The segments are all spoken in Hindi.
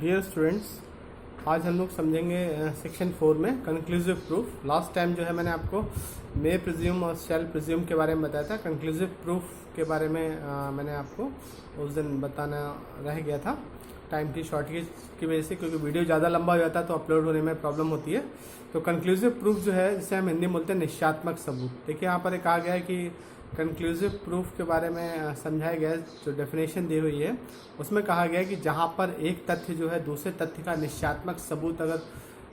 डियर स्टूडेंट्स, आज हम लोग समझेंगे सेक्शन 4 में कंक्लूसिव प्रूफ। लास्ट टाइम जो है मैंने आपको मे प्रिज्यूम और शैल प्रिज्यूम के बारे में बताया था। कंक्लूसिव प्रूफ के बारे में मैंने आपको उस दिन बताना रह गया था टाइम की शॉर्टेज की वजह से, क्योंकि वीडियो ज़्यादा लंबा हो जाता है तो अपलोड होने में प्रॉब्लम होती है। तो कंक्लूसिव प्रूफ जो है, जिसे हम हिंदी में बोलते हैं निश्चयात्मक सबूत। देखिए यहाँ पर एक कहा गया है कि कंक्लूसिव प्रूफ के बारे में समझाया गया है। जो डेफिनेशन दी हुई है उसमें कहा गया है कि जहाँ पर एक तथ्य जो है दूसरे तथ्य का निश्चयात्मक सबूत अगर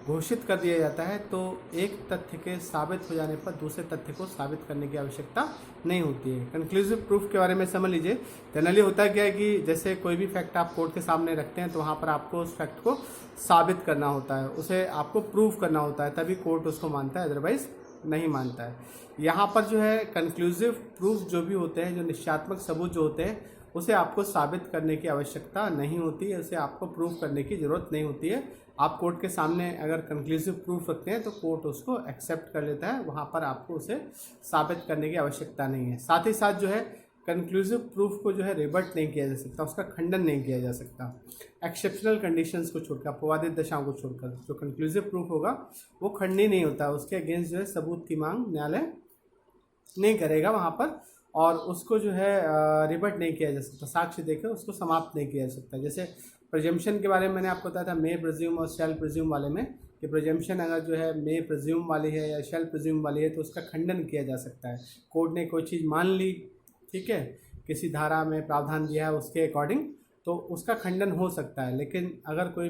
घोषित कर दिया जाता है तो एक तथ्य के साबित हो जाने पर दूसरे तथ्य को साबित करने की आवश्यकता नहीं होती है। कंक्लूसिव प्रूफ के बारे में समझ लीजिए। जनरली होता क्या है कि जैसे कोई भी फैक्ट आप कोर्ट के सामने रखते हैं तो वहाँ पर आपको उस फैक्ट को साबित करना होता है, उसे आपको प्रूव करना होता है, तभी कोर्ट उसको मानता है, अदरवाइज नहीं मानता है। यहाँ पर जो है कंक्लूसिव प्रूफ जो भी होते हैं, जो निश्चयात्मक सबूत जो होते हैं, उसे आपको साबित करने की आवश्यकता नहीं होती है, उसे आपको प्रूफ करने की ज़रूरत नहीं होती है। आप कोर्ट के सामने अगर कंक्लूसिव प्रूफ रखते हैं तो कोर्ट उसको एक्सेप्ट कर लेता है, वहाँ पर आपको उसे साबित करने की आवश्यकता नहीं है। साथ ही साथ जो है कंक्लूसिव प्रूफ को जो है रिबट नहीं किया जा सकता, उसका खंडन नहीं किया जा सकता। एक्सेप्शनल कंडीशंस को छोड़कर, अपवादित दशाओं को छोड़कर, जो कंक्लूसिव प्रूफ होगा वो खंडनीय नहीं होता। उसके अगेंस्ट जो है सबूत की मांग न्यायालय नहीं करेगा वहाँ पर, और उसको जो है रिबट नहीं किया जा सकता, साक्ष्य देकर उसको समाप्त नहीं किया जा सकता। जैसे प्रिजम्पशन के बारे में मैंने आपको बताया था मे प्रिज्यूम और शैल प्रिज्यूम वाले में, कि प्रिजम्पशन अगर जो है मे प्रिज्यूम वाली है या शैल प्रिज्यूम वाली है तो उसका खंडन किया जा सकता है। कोर्ट ने कोई चीज़ मान ली, ठीक है, किसी धारा में प्रावधान दिया है उसके अकॉर्डिंग, तो उसका खंडन हो सकता है। लेकिन अगर कोई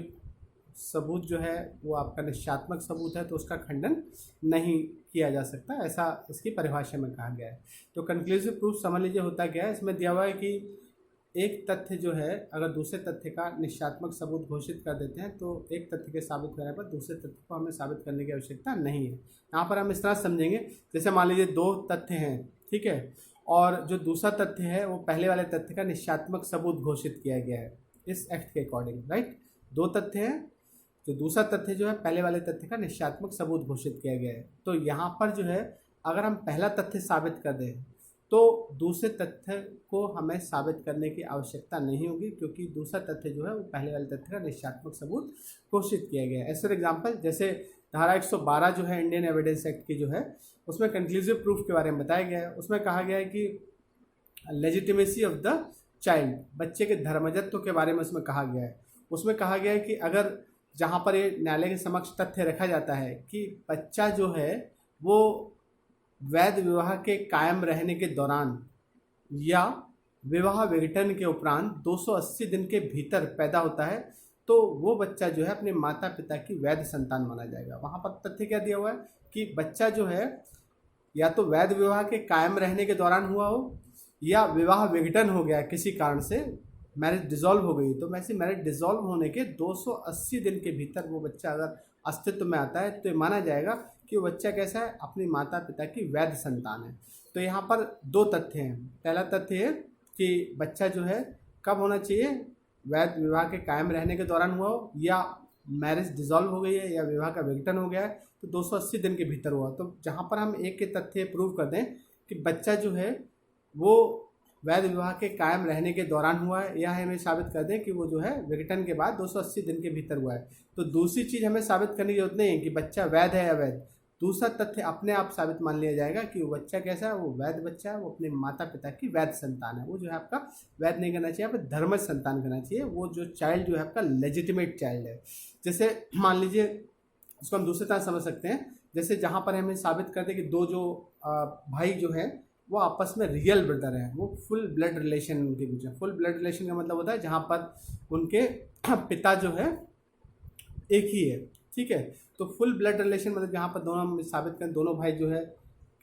सबूत जो है वो आपका निश्चयात्मक सबूत है तो उसका खंडन नहीं किया जा सकता, ऐसा इसकी परिभाषा में कहा गया है। तो कंक्लूसिव प्रूफ समझ लीजिए होता क्या है। इसमें दिया हुआ है कि एक तथ्य जो है अगर दूसरे तथ्य का निश्चयात्मक सबूत घोषित कर देते हैं तो एक तथ्य के साबित करने पर दूसरे तथ्य को हमें साबित करने की आवश्यकता नहीं है। यहाँ पर हम इस तरह समझेंगे, जैसे मान लीजिए दो तथ्य हैं, ठीक है, और जो दूसरा तथ्य है वो पहले वाले तथ्य का निश्चयात्मक सबूत घोषित किया गया है इस एक्ट के अकॉर्डिंग, राइट। दो तथ्य हैं, तो दूसरा तथ्य जो है पहले वाले तथ्य का निश्चयात्मक सबूत घोषित किया गया है। तो यहाँ पर जो है अगर हम पहला तथ्य साबित कर दें तो दूसरे तथ्य को हमें साबित करने की आवश्यकता नहीं होगी, क्योंकि दूसरा तथ्य जो है वो पहले वाले तथ्य का निश्चयात्मक सबूत घोषित किया गया है। एज फॉर एग्जाम्पल, जैसे धारा 112 जो है इंडियन एविडेंस एक्ट की जो है, उसमें कंक्लूसिव प्रूफ के बारे में बताया गया है। उसमें कहा गया है कि लेजिटिमेसी ऑफ द चाइल्ड, बच्चे के धर्मजत्व के बारे में उसमें कहा गया है। उसमें कहा गया है कि अगर जहाँ पर ये न्यायालय के समक्ष तथ्य रखा जाता है कि बच्चा जो है वो वैध विवाह के कायम रहने के दौरान या विवाह विघटन के उपरांत 280 दिन के भीतर पैदा होता है, तो वो बच्चा जो है अपने माता पिता की वैध संतान माना जाएगा। वहाँ पर तथ्य क्या दिया हुआ है कि बच्चा जो है या तो वैध विवाह के कायम रहने के दौरान हुआ हो या विवाह विघटन हो गया किसी कारण से, मैरिज डिसॉल्व हो गई, तो वैसे मैरिज डिसॉल्व होने के 280 दिन के भीतर वो बच्चा अगर अस्तित्व में आता है तो ये माना जाएगा कि वो बच्चा कैसा है, अपनी माता पिता की वैध संतान है। तो यहाँ पर दो तथ्य हैं। पहला तथ्य है कि बच्चा जो है कब होना चाहिए, वैध विवाह के कायम रहने के दौरान हुआ हो या मैरिज डिसॉल्व हो गई है या विवाह का विघटन हो गया है तो 280 दिन के भीतर हुआ। तो जहाँ पर हम एक के तथ्य प्रूव कर दें कि बच्चा जो है वो वैध विवाह के कायम रहने के दौरान हुआ है, या हमें साबित कर दें कि वो जो है विघटन के बाद 280 दिन के भीतर हुआ है, तो दूसरी चीज़ हमें साबित करने की जरूरत नहीं है कि बच्चा वैध है या अवैध। दूसरा तथ्य अपने आप साबित मान लिया जाएगा कि वो बच्चा कैसा है, वो वैध बच्चा है, वो अपने माता पिता की वैध संतान है। वो जो है आपका वैध नहीं करना चाहिए, आपको धर्मज संतान करना चाहिए। वो जो चाइल्ड जो है आपका लेजिटिमेट चाइल्ड है। जैसे मान लीजिए, उसको हम दूसरी तरह समझ सकते हैं, जैसे जहाँ पर हमें साबित कर दें कि दो जो भाई जो हैं वो आपस में रियल ब्रदर हैं, वो फुल ब्लड रिलेशन उनके बीच में। फुल ब्लड रिलेशन का मतलब होता है जहाँ पर उनके पिता जो है एक ही है, ठीक है। तो फुल ब्लड रिलेशन मतलब जहाँ पर दोनों हम साबित करें दोनों भाई जो है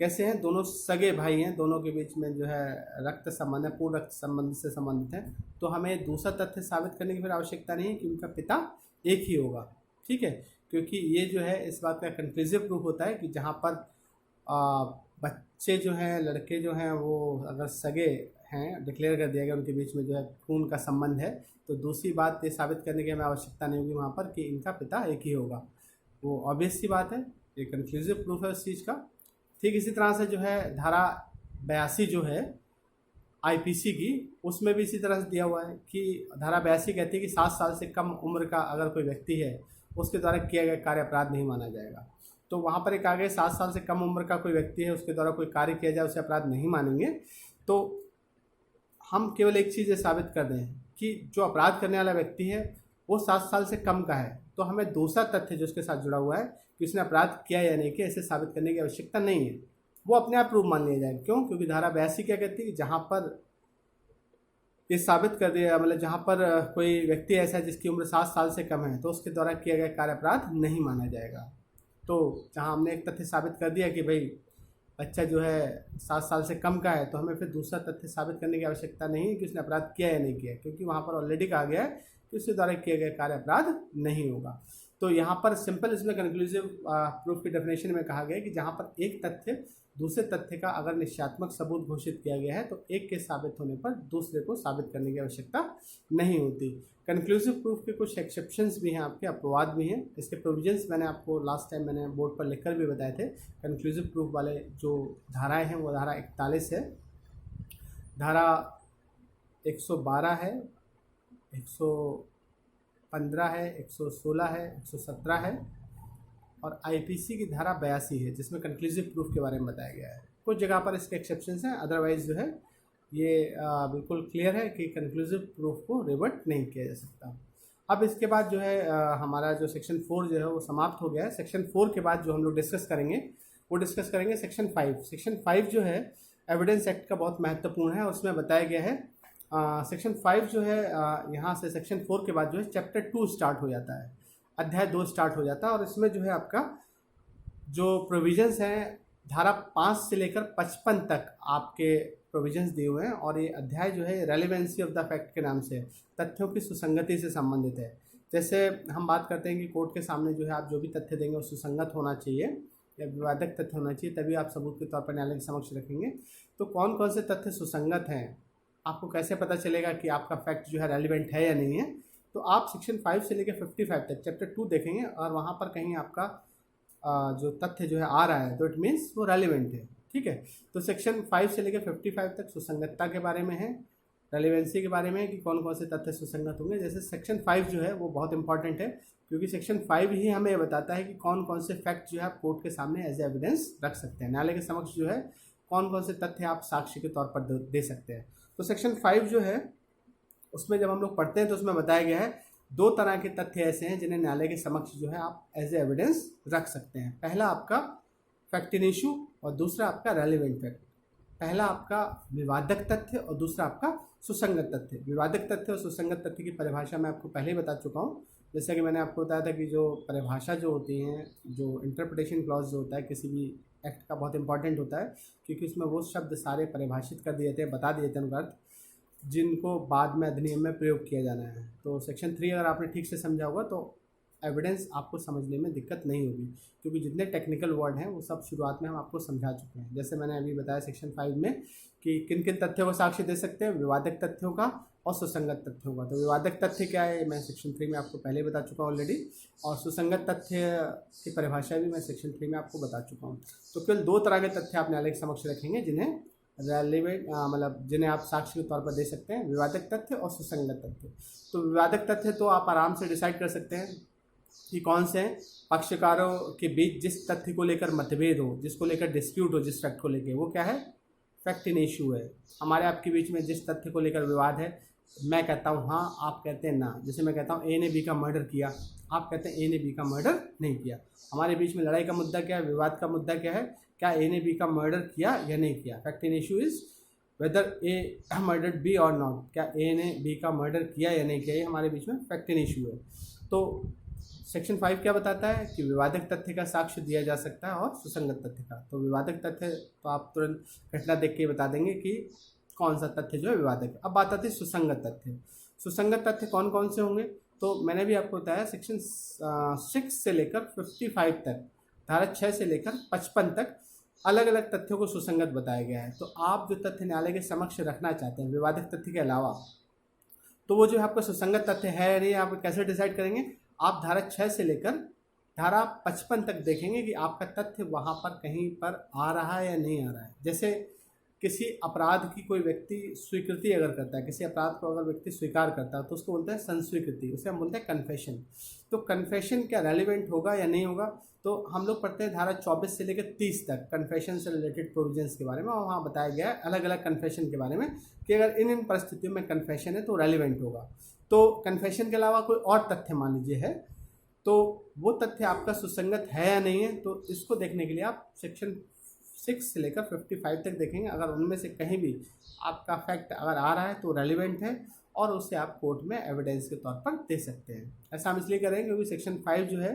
कैसे हैं, दोनों सगे भाई हैं, दोनों के बीच में जो है रक्त संबंध है, पूर्ण रक्त संबंध से संबंधित है, तो हमें दूसरा तथ्य साबित करने की फिर आवश्यकता नहीं है कि उनका पिता एक ही होगा, ठीक है। क्योंकि ये जो है इस बात का कंक्लूसिव प्रूफ होता है कि जहाँ पर बच्चे जो हैं, लड़के जो हैं, वो अगर सगे हैं, डिक्लेयर कर दिया गया उनके बीच में जो है खून का संबंध है, तो दूसरी बात ये साबित करने की हमें आवश्यकता नहीं होगी वहाँ पर कि इनका पिता एक ही होगा। वो ऑब्वियस सी बात है, ये कंक्लूसिव प्रूफ है उस चीज़ का। ठीक इसी तरह से जो है धारा 82 जो है आईपीसी की, उसमें भी इसी तरह से दिया हुआ है कि धारा 82 कहती है कि 7 साल से कम उम्र का अगर कोई व्यक्ति है उसके द्वारा किया गया कार्य अपराध नहीं माना जाएगा। तो वहाँ पर एक आगे 7 साल से कम उम्र का कोई व्यक्ति है उसके द्वारा कोई कार्य किया जाए उसे अपराध नहीं मानेंगे। तो हम केवल एक चीज़ ये साबित कर दें कि जो अपराध करने वाला व्यक्ति है वो 7 साल से कम का है, तो हमें दूसरा तथ्य जो उसके साथ जुड़ा हुआ है कि उसने अपराध किया या नहीं किया इसे साबित करने की आवश्यकता नहीं है, वो अपने आप प्रूफ मान लिया जाएगा। क्यों? क्योंकि धारा 82 क्या कहती है कि जहाँ पर ये साबित कर दिया, मतलब जहाँ पर कोई व्यक्ति ऐसा है जिसकी उम्र 7 साल से कम है तो उसके द्वारा किया गया कार्य अपराध नहीं माना जाएगा। तो जहाँ हमने एक तथ्य साबित कर दिया कि भाई बच्चा जो है 7 साल से कम का है, तो हमें फिर दूसरा तथ्य साबित करने की आवश्यकता नहीं है कि उसने अपराध किया या नहीं किया, क्योंकि वहाँ पर ऑलरेडी कहा गया है कि उसके द्वारा किया गया कार्य अपराध नहीं होगा। तो यहाँ पर सिंपल इसमें कंक्लूसिव प्रूफ की डेफिनेशन में कहा गया है कि जहाँ पर एक तथ्य दूसरे तथ्य का अगर निश्चयात्मक सबूत घोषित किया गया है तो एक के साबित होने पर दूसरे को साबित करने की आवश्यकता नहीं होती। कंक्लूसिव प्रूफ के कुछ एक्सेप्शंस भी हैं, आपके अपवाद भी हैं। इसके प्रोविजंस मैंने आपको लास्ट टाइम मैंने बोर्ड पर लिखकर भी बताए थे। कंक्लूसिव प्रूफ वाले जो धाराएं हैं वो धारा 41 है, धारा 112 है, 115 है, 116 है, 117 है और आईपीसी की धारा 82 है जिसमें कंक्लूसिव प्रूफ के बारे में बताया गया है। कुछ जगह पर इसके एक्सेप्शंस हैं, अदरवाइज जो है ये बिल्कुल क्लियर है कि कंक्लूसिव प्रूफ को रिवर्ट नहीं किया जा सकता। अब इसके बाद जो है हमारा जो सेक्शन 4 जो है वो समाप्त हो गया है। सेक्शन 4 के बाद जो हम लोग डिस्कस करेंगे वो डिस्कस करेंगे सेक्शन 5। सेक्शन 5 जो है एविडेंस एक्ट का बहुत महत्वपूर्ण है, उसमें बताया गया है सेक्शन 5 जो है यहाँ से सेक्शन 4 के बाद जो है चैप्टर 2 स्टार्ट हो जाता है, अध्याय 2 स्टार्ट हो जाता है और इसमें जो है आपका जो प्रोविजंस हैं धारा 5 से लेकर 55 तक आपके प्रोविजंस दिए हुए हैं। और ये अध्याय जो है रेलेवेंसी ऑफ द फैक्ट के नाम से तथ्यों की सुसंगति से संबंधित है। जैसे हम बात करते हैं कि कोर्ट के सामने जो है आप जो भी तथ्य देंगे वो सुसंगत होना चाहिए या विवादक तथ्य होना चाहिए, तभी आप सबूत के तौर पर न्यायालय के समक्ष रखेंगे। तो कौन कौन से तथ्य सुसंगत हैं, आपको कैसे पता चलेगा कि आपका फैक्ट जो है रेलिवेंट है या नहीं है? तो आप सेक्शन 5 से लेकर 55 तक चैप्टर 2 देखेंगे और वहाँ पर कहीं आपका जो तथ्य जो है आ रहा है तो इट मीन्स वो रेलिवेंट है। ठीक है, तो सेक्शन 5 से लेकर 55 तक सुसंगतता के बारे में है, रेलिवेंसी के बारे में है कि कौन कौन से तथ्य सुसंगत होंगे। जैसे सेक्शन 5 जो है वो बहुत इंपॉर्टेंट है क्योंकि सेक्शन 5 ही हमें बताता है कि कौन कौन से फैक्ट जो है आप कोर्ट के सामने एज एविडेंस रख सकते हैं, न्यायालय के समक्ष जो है कौन कौन से तथ्य आप साक्ष्य के तौर पर दे सकते हैं। तो सेक्शन 5 जो है उसमें जब हम लोग पढ़ते हैं तो उसमें बताया गया है 2 तरह के तथ्य ऐसे हैं जिन्हें न्यायालय के समक्ष जो है आप एज एविडेंस रख सकते हैं। पहला आपका फैक्ट इन इशू और दूसरा आपका रेलिवेंट फैक्ट। पहला आपका विवादक तथ्य और दूसरा आपका सुसंगत तथ्य। विवादक तथ्य और सुसंगत तथ्य की परिभाषा मैं आपको पहले ही बता चुका हूँ। जैसे कि मैंने आपको बताया था कि जो परिभाषा जो होती हैं, जो इंटरप्रिटेशन क्लॉज जो होता है किसी भी एक्ट का बहुत इंपॉर्टेंट होता है क्योंकि उसमें वो शब्द सारे परिभाषित कर दिए थे, बता दिए थे उनका अर्थ, जिनको बाद में अधिनियम में प्रयोग किया जाना है। तो सेक्शन 3 अगर आपने ठीक से समझा होगा तो एविडेंस आपको समझने में दिक्कत नहीं होगी क्योंकि जितने टेक्निकल वर्ड हैं वो सब शुरुआत में हम आपको समझा चुके हैं। जैसे मैंने अभी बताया सेक्शन 5 में कि किन किन तथ्यों को साक्ष्य दे सकते हैं, विवादक तथ्यों का और सुसंगत तथ्यों का। तो विवादक तथ्य क्या है मैं सेक्शन 3 में आपको पहले ही बता चुका हूँ ऑलरेडी, और सुसंगत तथ्य की परिभाषा भी मैं सेक्शन 3 में आपको बता चुका हूँ। तो केवल 2 तरह के तथ्य आप न्यायालय के समक्ष रखेंगे जिन्हें रेलिवेंट मतलब जिन्हें आप साक्ष्य के तौर पर दे सकते हैं, विवादक तथ्य और सुसंगत तथ्य। तो विवादक तथ्य तो आप आराम से डिसाइड कर सकते हैं कि कौन से हैं। पक्षकारों के बीच जिस तथ्य को लेकर मतभेद हो, जिसको लेकर डिस्प्यूट हो, जिस फैक्ट को लेकर, वो क्या है? फैक्ट इन इशू है। हमारे आपके बीच में जिस तथ्य को लेकर विवाद है, मैं कहता हूँ हाँ, आप कहते हैं ना। जैसे मैं कहता हूँ ए ने बी का मर्डर किया, आप कहते हैं ए ने बी का मर्डर नहीं किया। हमारे बीच में लड़ाई का मुद्दा क्या है, विवाद का मुद्दा क्या है? क्या ए ने बी का मर्डर किया या नहीं किया? Fact in issue is whether a murdered B or not. क्या ए ने बी का मर्डर किया या नहीं किया, ये हमारे बीच में फैक्ट इन इशू है। तो सेक्शन 5 क्या बताता है कि विवादक तथ्य का साक्ष्य दिया जा सकता है और सुसंगत तथ्य का। तो विवादक तथ्य तो आप तुरंत घटना देख के बता देंगे कि कौन सा तथ्य जो है विवादक है। अब बात आती है सुसंगत तथ्य। सुसंगत तथ्य कौन कौन से होंगे? तो मैंने भी आपको बताया सेक्शन 6 से लेकर 55 तक, धारा 6 से लेकर 55 तक अलग अलग तथ्यों को सुसंगत बताया गया है। तो आप जो तथ्य न्यायालय के समक्ष रखना चाहते हैं विवादक तथ्य के अलावा, तो वो जो है आपका सुसंगत तथ्य है या नहीं, आप कैसे डिसाइड करेंगे? आप धारा 6 से लेकर धारा 55 तक देखेंगे कि आपका तथ्य वहाँ पर कहीं पर आ रहा है या नहीं आ रहा है। जैसे किसी अपराध की कोई व्यक्ति स्वीकृति अगर करता है, किसी अपराध को अगर व्यक्ति स्वीकार करता है तो उसको बोलते हैं संस्वीकृति, उसे हम बोलते हैं कन्फेशन। तो कन्फेशन क्या रेलिवेंट होगा या नहीं होगा, तो हम लोग पढ़ते हैं धारा 24 से लेकर 30 तक कन्फेशन से रिलेटेड प्रोविजंस के बारे में, और वहाँ बताया गया है अलग अलग कन्फेशन के बारे में कि अगर इन इन परिस्थितियों में कन्फेशन है तो रेलिवेंट होगा। तो कन्फेशन के अलावा कोई और तथ्य मान लीजिए है, तो वो तथ्य आपका सुसंगत है या नहीं है, तो इसको देखने के लिए आप सेक्शन 6 से लेकर 55 तक देखेंगे। अगर उनमें से कहीं भी आपका फैक्ट अगर आ रहा है तो रेलिवेंट है और उसे आप कोर्ट में एविडेंस के तौर पर दे सकते हैं। ऐसा हम इसलिए करेंगे क्योंकि सेक्शन 5 जो है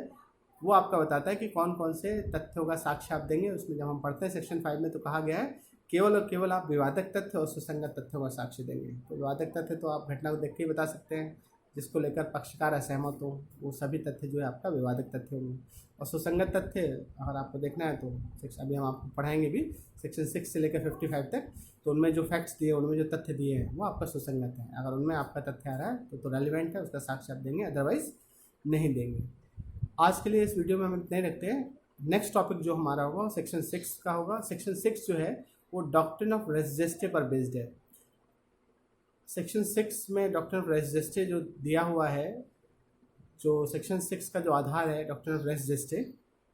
वो आपका बताता है कि कौन कौन से तथ्यों का साक्ष्य आप देंगे। उसमें जब हम पढ़ते हैं सेक्शन 5 में तो कहा गया है केवल और केवल आप विवादक तथ्य और सुसंगत तथ्यों का साक्ष्य देंगे। तो विवादक तथ्य तो आप घटना को देख के ही बता सकते हैं, जिसको लेकर पक्षकार असहमत हो, वो सभी तथ्य जो है आपका विवादक तथ्य होंगे। और सुसंगत तथ्य अगर आपको देखना है तो अभी हम आपको पढ़ाएंगे भी सेक्शन 6 से लेकर 55 तक, तो उनमें जो फैक्ट्स दिए, उनमें जो तथ्य दिए हैं वो आपका सुसंगत है। अगर उनमें आपका तथ्य आ रहा है तो रेलिवेंट है, उसका साक्ष्य आप देंगे, अदरवाइज नहीं देंगे। आज के लिए इस वीडियो में हम इतने रखते हैं। नेक्स्ट टॉपिक जो हमारा होगा सेक्शन 6 का होगा। सेक्शन 6 जो है वो डॉक्ट्रिन ऑफ रेस जेस्टे पर बेस्ड है। सेक्शन 6 में डॉक्ट्रिन ऑफ रेस जेस्टे जो दिया हुआ है, जो सेक्शन 6 का जो आधार है डॉक्ट्रिन ऑफ रेस जेस्टे,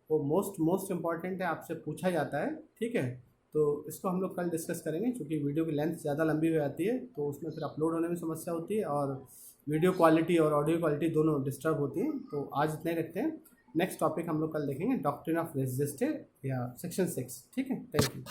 वो मोस्ट इम्पॉर्टेंट है, आपसे पूछा जाता है, ठीक है। तो इसको हम लोग कल डिस्कस करेंगे, क्योंकि वीडियो की लेंथ ज़्यादा लंबी हो जाती है तो उसमें फिर अपलोड होने में समस्या होती है और वीडियो क्वालिटी और ऑडियो क्वालिटी दोनों डिस्टर्ब होती है। तो आज इतने रखते हैं। नेक्स्ट टॉपिक हम लोग कल देखेंगे डॉक्ट्रिन ऑफ रेस जेस्टे या सेक्शन 6, ठीक है। Thank you.